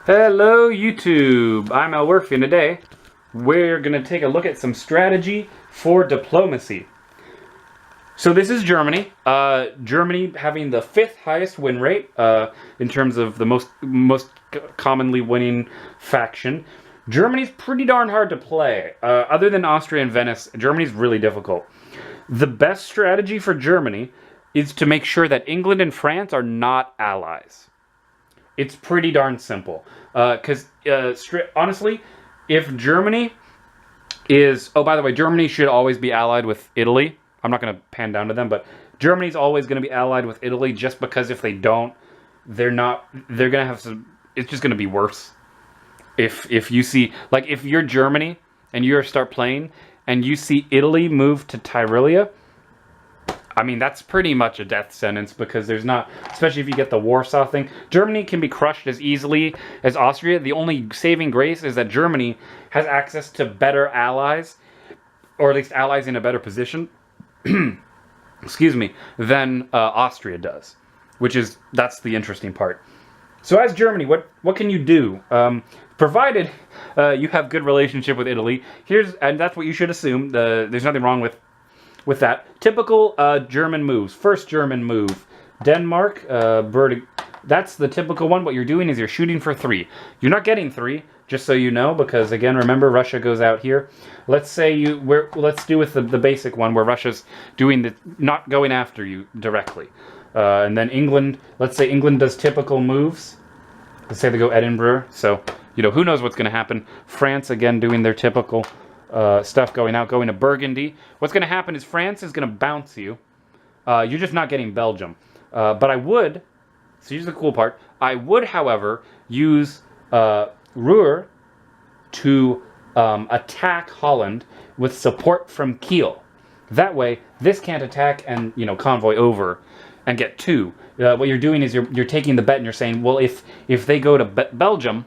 Hello YouTube, I'm Elwirfy and today we're going to take a look at some strategy for diplomacy. So this is Germany. Germany having the 5th highest win rate in terms of the most commonly winning faction. Germany's pretty darn hard to play. Other than Austria and Venice, Germany's really difficult. The best strategy for Germany is to make sure that England and France are not allies. It's pretty darn simple. Because, honestly, if Germany is... Oh, by the way, Germany should always be allied with Italy. I'm not going to pan down to them, but Germany's always going to be allied with Italy just because if they don't, they're going to have some... It's just going to be worse. If you see... Like, if you're Germany and you start playing and you see Italy move to Tyrolia... I mean, that's pretty much a death sentence because there's not, especially if you get the Warsaw thing. Germany can be crushed as easily as Austria. The only saving grace is that Germany has access to better allies, or at least allies in a better position, excuse me, than Austria does, that's the interesting part. So as Germany, what can you do? Provided you have good relationship with Italy, and that's what you should assume. There's nothing wrong with that. Typical German moves. First German move. Denmark, that's the typical one. What you're doing is you're shooting for 3. You're not getting 3, just so you know, because again, remember, Russia goes out here. Let's say let's do with the basic one where Russia's doing not going after you directly. And then England, let's say England does typical moves. Let's say they go Edinburgh. So, who knows what's going to happen. France, again, doing their typical stuff, going to Burgundy. What's going to happen is France is going to bounce you. You're just not getting Belgium. But I would, so here's the cool part, I would, however, use Ruhr to attack Holland with support from Kiel. That way, this can't attack and, convoy over and get 2. What you're doing is you're taking the bet and you're saying, well, if they go to Belgium,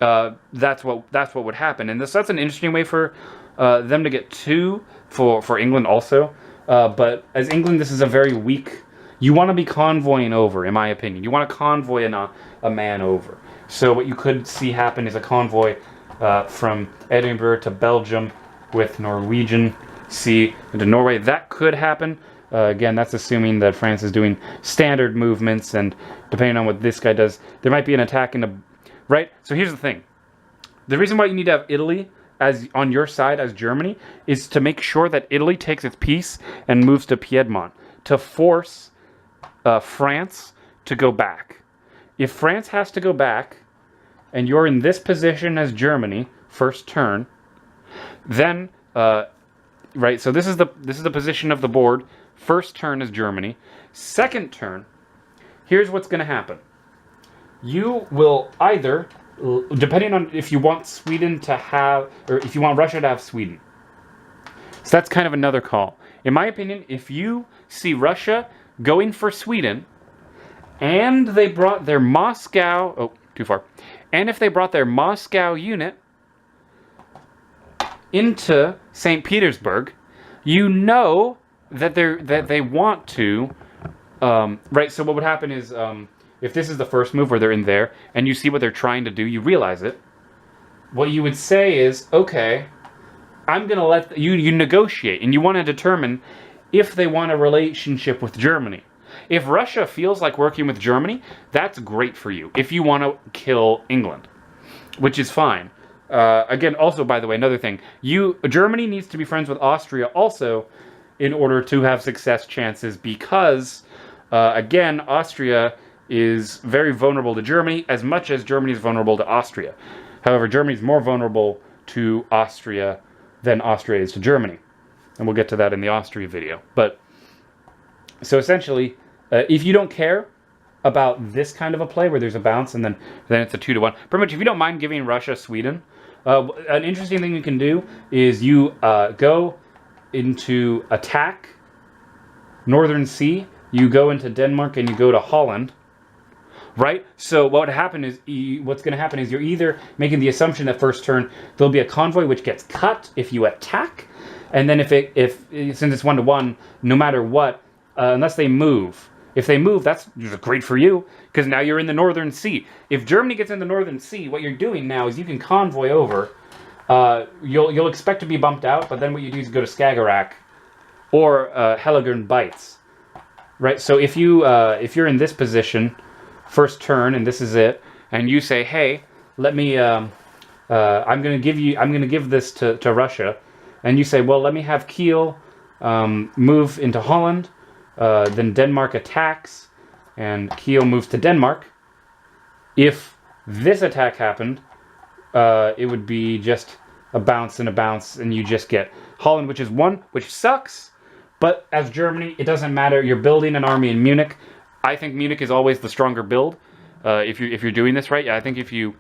that's what would happen, and that's an interesting way for them to get 2 for England also. But as England, this is a very weak. You want to be convoying over, in my opinion. You want to convoy a man over. So what you could see happen is a convoy from Edinburgh to Belgium with Norwegian Sea into Norway. That could happen. Again, that's assuming that France is doing standard movements, and depending on what this guy does, there might be an attack in the... Right? So here's the thing. The reason why you need to have Italy as on your side as Germany is to make sure that Italy takes its peace and moves to Piedmont to force France to go back. If France has to go back and you're in this position as Germany, first turn, then right, so this is the position of the board. First turn is Germany. Second turn, here's what's going to happen. You will either, depending on if you want Sweden to have, or if you want Russia to have Sweden. So that's kind of another call. In my opinion, if you see Russia going for Sweden, and they brought their Moscow, oh, too far, and if they brought their Moscow unit into St. Petersburg, you know that they want to, right, so what would happen is, if this is the first move where they're in there, and you see what they're trying to do, you realize it, what you would say is, okay, I'm going to let you negotiate, and you want to determine if they want a relationship with Germany. If Russia feels like working with Germany, that's great for you, if you want to kill England, which is fine. Again, also, by the way, another thing, Germany needs to be friends with Austria also in order to have success chances, because, again, Austria is very vulnerable to Germany, as much as Germany is vulnerable to Austria. However, Germany is more vulnerable to Austria than Austria is to Germany. And we'll get to that in the Austria video. But, so essentially, if you don't care about this kind of a play where there's a bounce and then it's a 2-1, pretty much if you don't mind giving Russia Sweden, an interesting thing you can do is you go into attack Northern Sea, you go into Denmark, and you go to Holland. Right? So what would happen is, what's going to happen is you're either making the assumption that first turn there'll be a convoy which gets cut if you attack, and then if since it's 1-1, no matter what, unless they move, If they move, that's great for you, because now you're in the Northern Sea. If Germany gets in the Northern Sea, what you're doing now is you can convoy over. You'll expect to be bumped out, but then what you do is go to Skagerrak or Helligern Bites, right? So if you're in this position, first turn, and this is it, and you say, hey, let me, I'm gonna give this to Russia, and you say, well, let me have Kiel move into Holland, then Denmark attacks, and Kiel moves to Denmark. If this attack happened, it would be just a bounce, and you just get Holland, which is 1, which sucks. But as Germany, it doesn't matter. You're building an army in Munich. I think Munich is always the stronger build. If you're doing this right, I think if you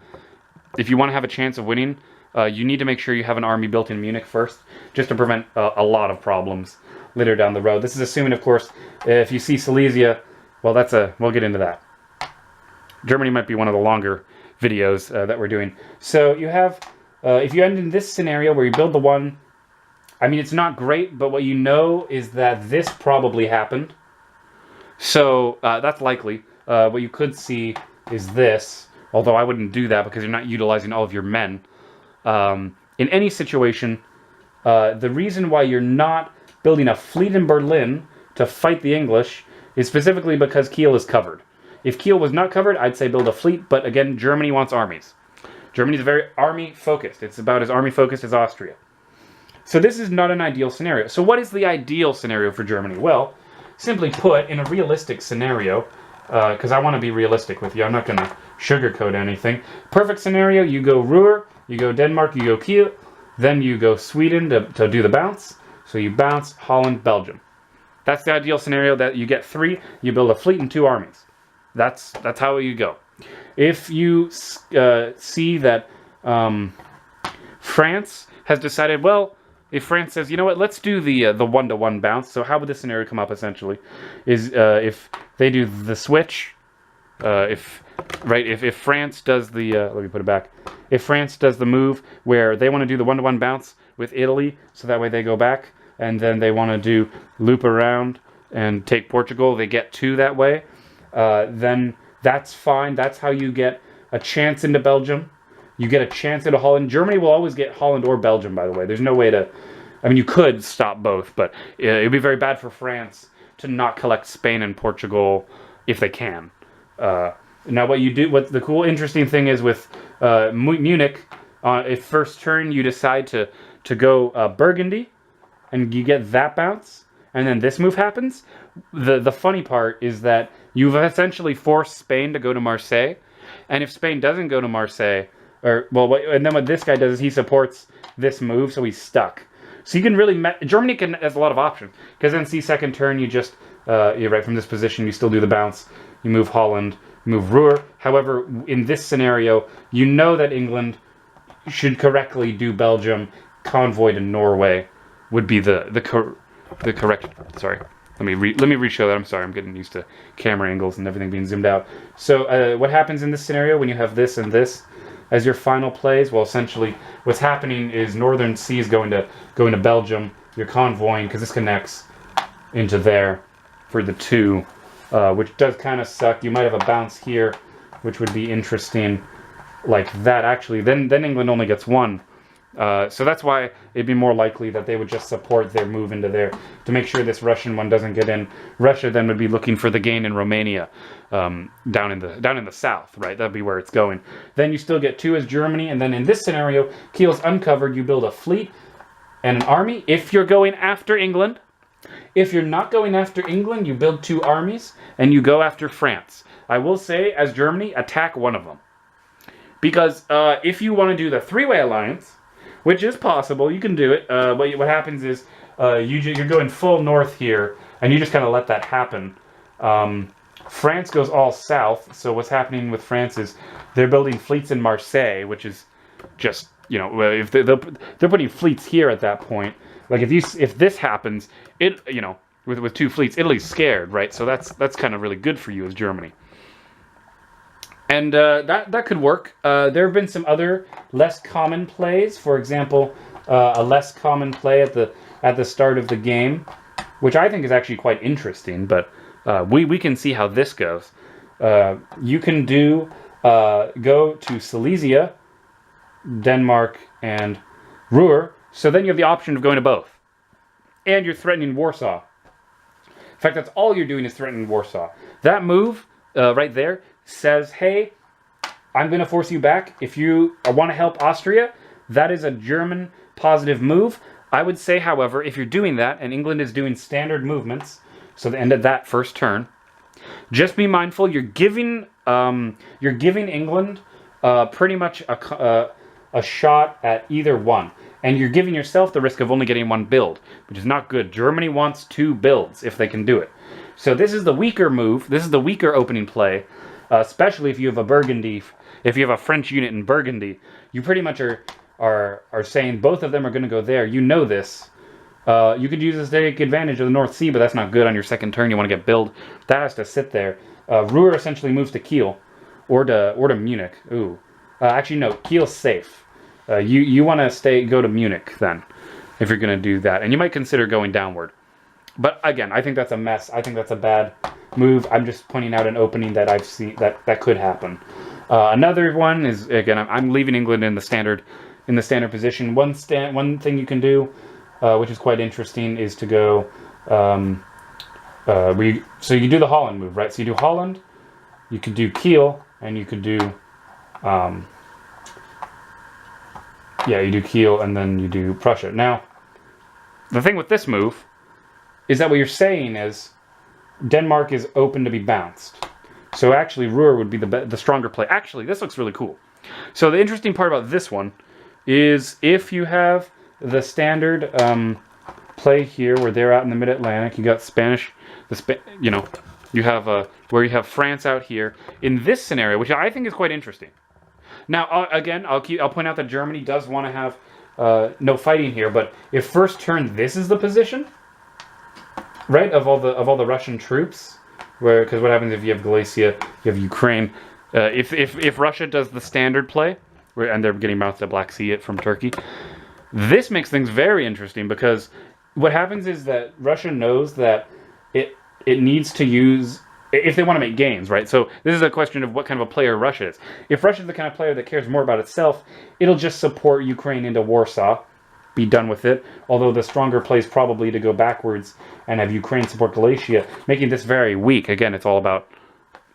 want to have a chance of winning, you need to make sure you have an army built in Munich first, just to prevent a lot of problems later down the road. This is assuming, of course, if you see Silesia, well, we'll get into that. Germany might be one of the longer videos that we're doing. So you have, if you end in this scenario where you build the 1, I mean, it's not great, but what you know is that this probably happened. So that's likely. What you could see is this, although I wouldn't do that because you're not utilizing all of your men. In any situation, the reason why you're not building a fleet in Berlin to fight the English is specifically because Kiel is covered. If Kiel was not covered, I'd say build a fleet, but again, Germany wants armies. Germany's very army-focused. It's about as army-focused as Austria. So this is not an ideal scenario. So what is the ideal scenario for Germany? Well, simply put, in a realistic scenario, because I want to be realistic with you, I'm not going to sugarcoat anything. Perfect scenario, you go Ruhr, you go Denmark, you go Kiel, then you go Sweden to do the bounce. So you bounce Holland, Belgium. That's the ideal scenario, that you get 3, you build a fleet and 2 armies. That's how you go. If you see that France has decided, well, if France says, you know what, let's do the 1-to-1 bounce. So how would this scenario come up essentially? Is if they do the switch, if France does the let me put it back. If France does the move where they want to do the 1-to-1 bounce with Italy, so that way they go back, and then they want to do loop around and take Portugal, they get 2 that way. Then that's fine. That's how you get a chance into Belgium. You get a chance into Holland. Germany will always get Holland or Belgium, by the way. There's no way to... I mean, you could stop both, but it would be very bad for France to not collect Spain and Portugal if they can. Now, what the cool, interesting thing is with Munich, if first turn you decide to go Burgundy, and you get that bounce, and then this move happens, the funny part is that you've essentially forced Spain to go to Marseille, and if Spain doesn't go to Marseille, and then what this guy does is he supports this move, so he's stuck. So you can really... Germany has a lot of options, because then see second turn, you just... you're right from this position, you still do the bounce, you move Holland, you move Ruhr. However, in this scenario, you know that England should correctly do Belgium, convoy to Norway would be the correct... Sorry. Let me re-show that. I'm sorry, I'm getting used to camera angles and everything being zoomed out. So what happens in this scenario when you have this and this as your final plays? Well, essentially, what's happening is Northern Sea is going to Belgium. You're convoying because this connects into there for the 2, which does kind of suck. You might have a bounce here, which would be interesting, like that. Actually, then England only gets 1. So that's why it'd be more likely that they would just support their move into there to make sure this Russian one doesn't get in. Russia then would be looking for the gain in Romania, down in the south, right? That'd be where it's going. Then you still get 2 as Germany, and then in this scenario, Kiel's uncovered. You build a fleet and an army if you're going after England. If you're not going after England, you build 2 armies and you go after France. I will say, as Germany, attack one of them, because if you want to do the 3-way alliance, which is possible, you can do it. But what happens is you're going full north here, and you just kind of let that happen. France goes all south, so what's happening with France is they're building fleets in Marseille, which is just, you know, if they're putting fleets here at that point. Like if this happens, with 2 fleets, Italy's scared, right? So that's kind of really good for you as Germany. And that could work. There have been some other less common plays. For example, a less common play at the start of the game, which I think is actually quite interesting. But we can see how this goes. You can do go to Silesia, Denmark, and Ruhr. So then you have the option of going to both. And you're threatening Warsaw. In fact, that's all you're doing is threatening Warsaw. That move right there says, hey, I'm going to force you back. If you want to help Austria, that is a German positive move. I would say, however, if you're doing that, and England is doing standard movements, so the end of that first turn, just be mindful. You're giving England pretty much a shot at either one. And you're giving yourself the risk of only getting one build, which is not good. Germany wants 2 builds if they can do it. So this is the weaker move. This is the weaker opening play, especially if you have a Burgundy. If you have a French unit in Burgundy, you pretty much are saying both of them are going to go there. You know this. You could use this to take advantage of the North Sea, but that's not good on your second turn. You want to get build. That has to sit there. Ruhr essentially moves to Kiel, or to Munich. Ooh, actually no, Kiel's safe. You want to go to Munich then, if you're going to do that. And you might consider going downward. But again, I think that's a mess. I think that's a bad move. I'm just pointing out an opening that I've seen that could happen. Another one is, again, I'm leaving England in the standard position. One thing you can do, which is quite interesting, is to go. So you do the Holland move, right? So you do Holland, you could do Kiel, and you could do. Yeah, you do Kiel and then you do Prussia. Now, the thing with this move is that what you're saying is Denmark is open to be bounced. So actually, Ruhr would be the stronger play. Actually, this looks really cool. So the interesting part about this one is if you have the standard play here where they're out in the mid-Atlantic, you got Spanish, you have where you have France out here. In this scenario, which I think is quite interesting. Now, again, I'll point out that Germany does want to have no fighting here, but if first turn this is the position, right, of all the Russian troops, because what happens if you have Galicia, you have Ukraine, if Russia does the standard play, and they're getting bounced at Black Sea from Turkey, this makes things very interesting because what happens is that Russia knows that it needs to use. If they want to make gains, right? So this is a question of what kind of a player Russia is. If Russia's the kind of player that cares more about itself, it'll just support Ukraine into Warsaw, be done with it. Although the stronger play is probably to go backwards and have Ukraine support Galicia, making this very weak. Again, it's all about,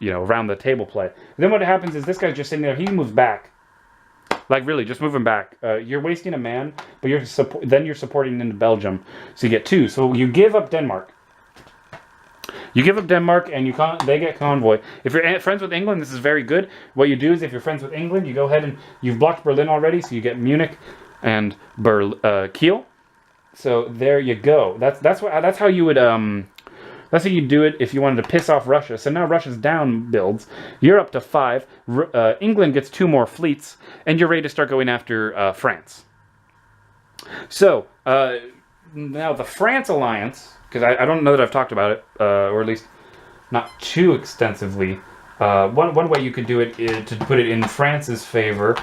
around the table play. And then what happens is this guy's just sitting there. He moves back. Like really, just moving back. You're wasting a man, but then you're supporting into Belgium. So you get 2. So you give up Denmark. You give up Denmark, and they get convoy. If you're friends with England, this is very good. What you do is, if you're friends with England, you go ahead and you've blocked Berlin already, so you get Munich and Kiel. So there you go. That's how you would that's how you do it if you wanted to piss off Russia. So now Russia's down builds. You're up to 5. England gets 2 more fleets, and you're ready to start going after France. So now the France alliance. Because I don't know that I've talked about it, or at least not too extensively. One way you could do it is to put it in France's favor,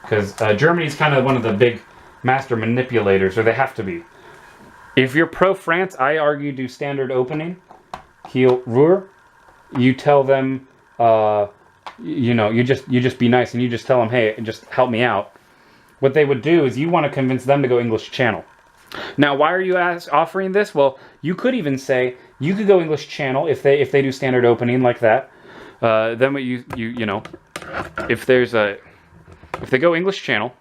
because Germany's kind of one of the big master manipulators, or they have to be. If you're pro-France, I argue do standard opening, Kiel, Ruhr. You tell them, you just be nice, and you just tell them, hey, just help me out. What they would do is you want to convince them to go English Channel. Now, why are you offering this? Well, you could even say you could go English Channel if they do standard opening like that. Then what if they go English Channel,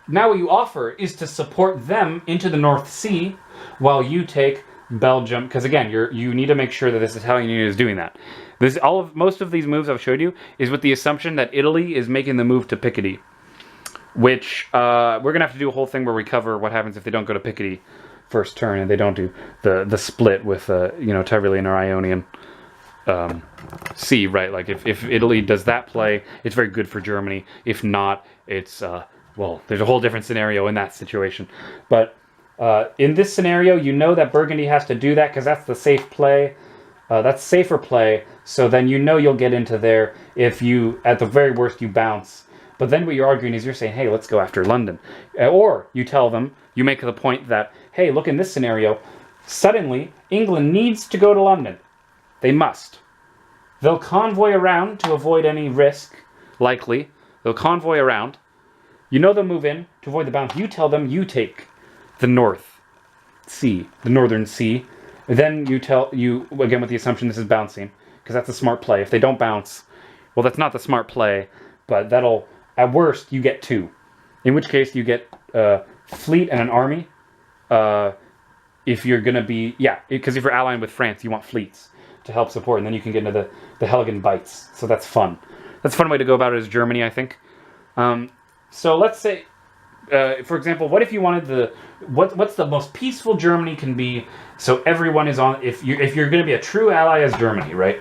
now what you offer is to support them into the North Sea while you take Belgium. Because again, you need to make sure that this Italian unit is doing that. Most of these moves I've showed you is with the assumption that Italy is making the move to Picardy. Which we're going to have to do a whole thing where we cover what happens if they don't go to Picardy first turn and they don't do the split with Tyrolean or Ionian Sea, right? Like if Italy does that play, it's very good for Germany. If not, it's there's a whole different scenario in that situation. But in this scenario, that Burgundy has to do that because that's the safe play. That's safer play. So then you'll get into there if you, at the very worst, you bounce. But then what you're arguing is you're saying, hey, let's go after London. Or you tell them, you make the point that, hey, look, in this scenario, Suddenly, England needs to go to London. They must. They'll convoy around to avoid any risk, likely. They'll convoy around. You know they'll move in to avoid the bounce. You tell them you take the North Sea, the Northern Sea. Then you again with the assumption this is bouncing, because that's a smart play. If they don't bounce, well, that's not the smart play, but that'll, at worst, you get 2. In which case you get fleet and an army. If you're going to be, because if you're allying with France, you want fleets to help support, and then you can get into the Helgen Bites. So that's fun. That's a fun way to go about it as Germany, I think. So let's say, for example, what if you wanted what's the most peaceful Germany can be, so everyone is on, if you're going to be a true ally as Germany, right?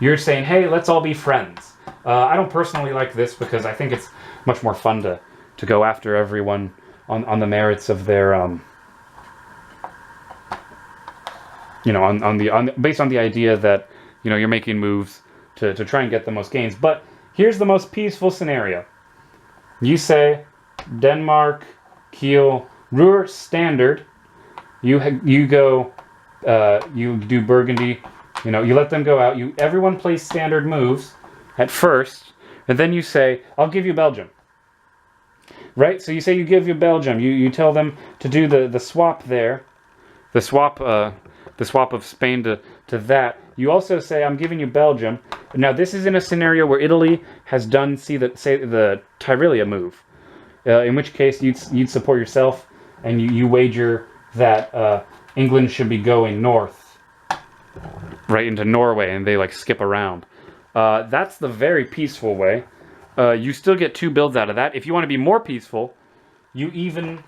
You're saying, hey, let's all be friends. I don't personally like this because I think it's much more fun to go after everyone on the merits of their, based on the idea that, you're making moves to try and get the most gains. But here's the most peaceful scenario. You say, Denmark, Kiel, Ruhr, standard. You go, you do Burgundy. You let them go out. Everyone plays standard moves at first, and then you say, I'll give you Belgium. Right? So you say you give you Belgium. You tell them to do the swap there. The swap of Spain to that. You also say, I'm giving you Belgium. Now, this is in a scenario where Italy has done, the Tyrilia move. In which case, you'd support yourself, and you wager that England should be going north, right into Norway, and they, skip around. That's the very peaceful way. You still get 2 builds out of that. If you want to be more peaceful, you even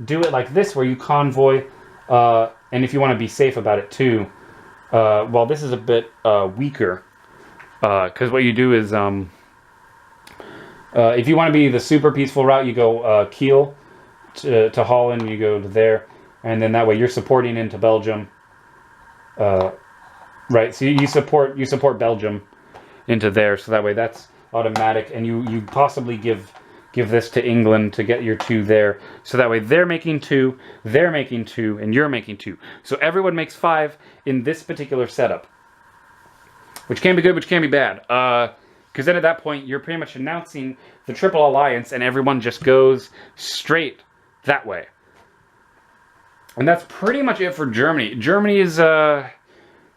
do it like this, where you convoy, and if you want to be safe about it too, well, this is a bit weaker, because what you do is, if you want to be the super peaceful route, you go Kiel to Holland, you go to there, and then that way you're supporting into Belgium, right? So you support Belgium into there, so that way that's automatic, and you possibly give this to England to get your 2 there, so that way they're making 2, and you're making 2. So everyone makes 5 in this particular setup, which can be good, which can be bad. Because then at that point, you're pretty much announcing the Triple Alliance, and everyone just goes straight that way. And that's pretty much it for Germany. Germany is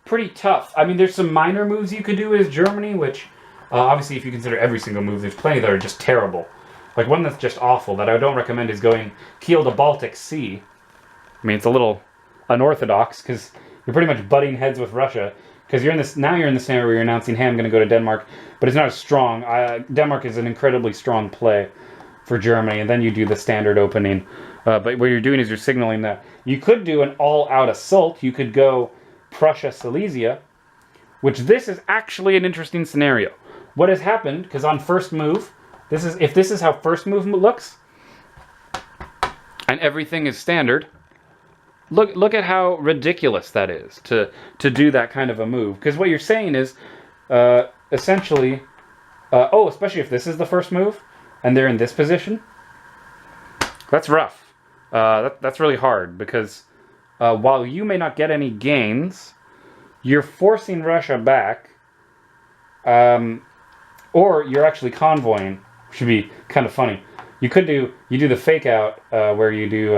pretty tough. I mean, there's some minor moves you could do as Germany, which, obviously, if you consider every single move, there's plenty that are just terrible. Like, one that's just awful that I don't recommend is going Kiel to Baltic Sea. I mean, it's a little unorthodox, because you're pretty much butting heads with Russia. Because you're in this scenario where you're announcing, hey, I'm going to go to Denmark, but it's not as strong. Denmark is an incredibly strong play for Germany, and then you do the standard opening. But what you're doing is you're signaling that you could do an all-out assault. You could go Prussia-Silesia, which this is actually an interesting scenario. What has happened, because on first move, if this is how first move looks, and everything is standard, look at how ridiculous that is to do that kind of a move. Because what you're saying is, essentially, especially if this is the first move, and they're in this position, that's rough. That's really hard, because while you may not get any gains, you're forcing Russia back, or you're actually convoying, which would be kind of funny. You do the fake out, where you do,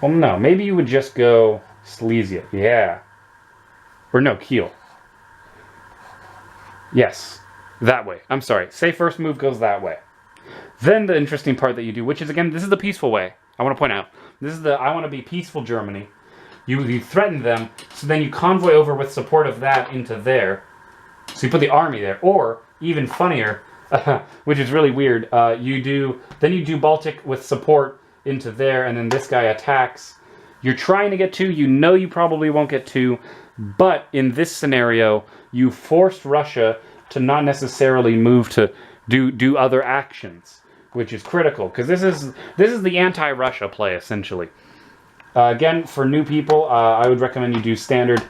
well, no, maybe you would just go Silesia, yeah. Or no, Kiel. Yes, that way. I'm sorry. Say first move goes that way. Then the interesting part that you do, which is, again, this is the peaceful way. I want to point out. This is I want to be peaceful Germany. You threaten them, so then you convoy over with support of that into there. So you put the army there. Or, even funnier, which is really weird, you do Baltic with support into there, and then this guy attacks. You're trying to get 2. You know you probably won't get 2. But in this scenario, you forced Russia to not necessarily move to do other actions, which is critical, because this is the anti-Russia play, essentially. Again, for new people, I would recommend you do standard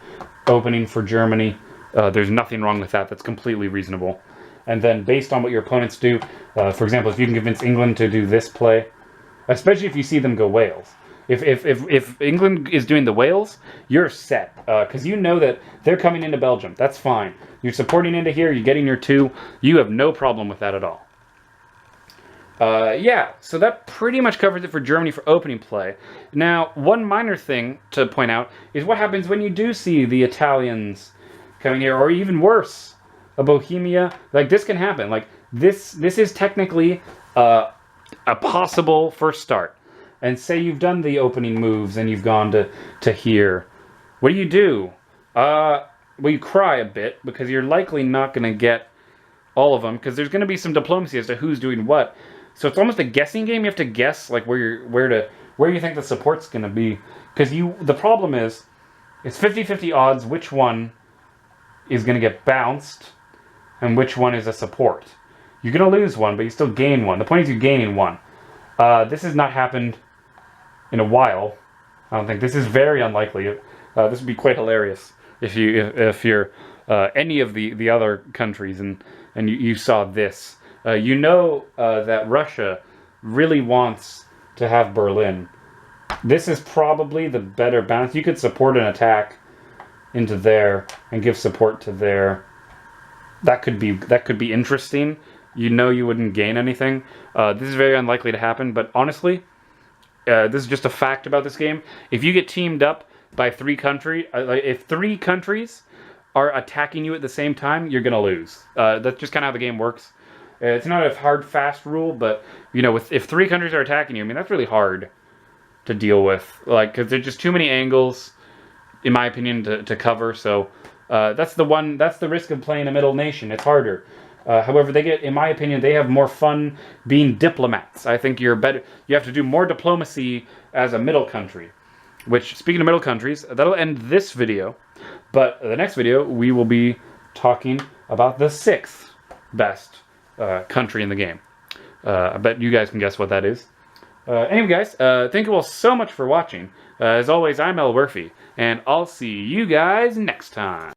opening for Germany. There's nothing wrong with that. That's completely reasonable. And then based on what your opponents do, for example, if you can convince England to do this play, especially if you see them go Wales. If England is doing the Wales, you're set. Because you know that they're coming into Belgium. That's fine. You're supporting into here. You're getting your 2. You have no problem with that at all. Yeah, so that pretty much covers it for Germany for opening play. Now, one minor thing to point out is what happens when you do see the Italians coming here, or even worse, a Bohemia. Like, this can happen. Like, this is technically a possible first start. And say you've done the opening moves and you've gone to here. What do? Well, you cry a bit because you're likely not going to get all of them because there's going to be some diplomacy as to who's doing what. So it's almost a guessing game. You have to guess like where you think the support's going to be, because the problem is it's 50-50 odds which one is going to get bounced and which one is a support. You're going to lose one, but you still gain one. The point is you're gaining one. This has not happened in a while. I don't think. This is very unlikely. This would be quite hilarious if you're any of the other countries and you saw this. You know that Russia really wants to have Berlin. This is probably the better balance. You could support an attack into there and give support to there. That could be interesting. You know you wouldn't gain anything. This is very unlikely to happen, but honestly, this is just a fact about this game. If you get teamed up by 3 countries, if 3 countries are attacking you at the same time, you're gonna lose. That's just kind of how the game works. It's not a hard, fast rule, but you know, if 3 countries are attacking you, I mean that's really hard to deal with. Like, because there's just too many angles, in my opinion, to cover. So that's the risk of playing a middle nation. It's harder. However, in my opinion, they have more fun being diplomats. I think you have to do more diplomacy as a middle country. Which, speaking of middle countries, that'll end this video. But the next video, we will be talking about the 6th best country in the game. I bet you guys can guess what that is. Anyway, guys, thank you all so much for watching. As always, I'm Elwirfy, and I'll see you guys next time.